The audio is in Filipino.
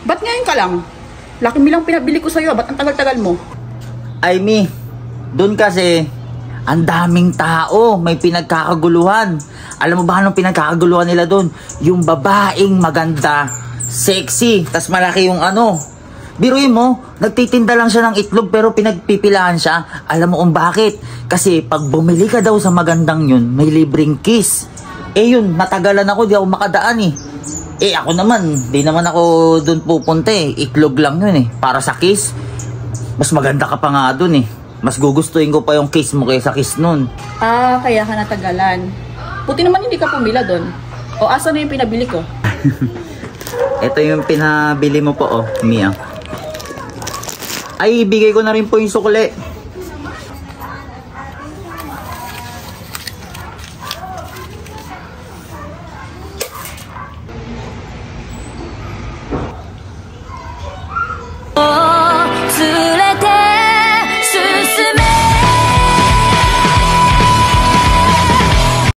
Ba't ngayon ka lang? Laki lang pinabili ko sa'yo. Ba't ang tagal-tagal mo? Ay, Mi, doon kasi, ang daming tao, may pinagkakaguluhan. Alam mo ba anong pinagkakaguluhan nila doon? Yung babaeng maganda, sexy, tas malaki yung ano. Biruin mo, nagtitinda lang siya ng itlog pero pinagpipilahan siya. Alam mo kung bakit? Kasi pag bumili ka daw sa magandang yun, may libreng kiss. Eh yun, natagalan ako, di ako makadaan eh. Eh ako naman, di naman ako doon pupunta eh. Itlog lang yun eh, para sa kiss. Mas maganda ka pa nga doon eh. Mas gugustuhin ko pa yung kiss mo kaysa kiss nun. Ah, kaya ka natagalan. Buti naman hindi ka pumila doon. O asa na yung pinabili ko? Ito yung pinabili mo po, oh, Mia. Ay, ibigay ko na rin po yung sukli.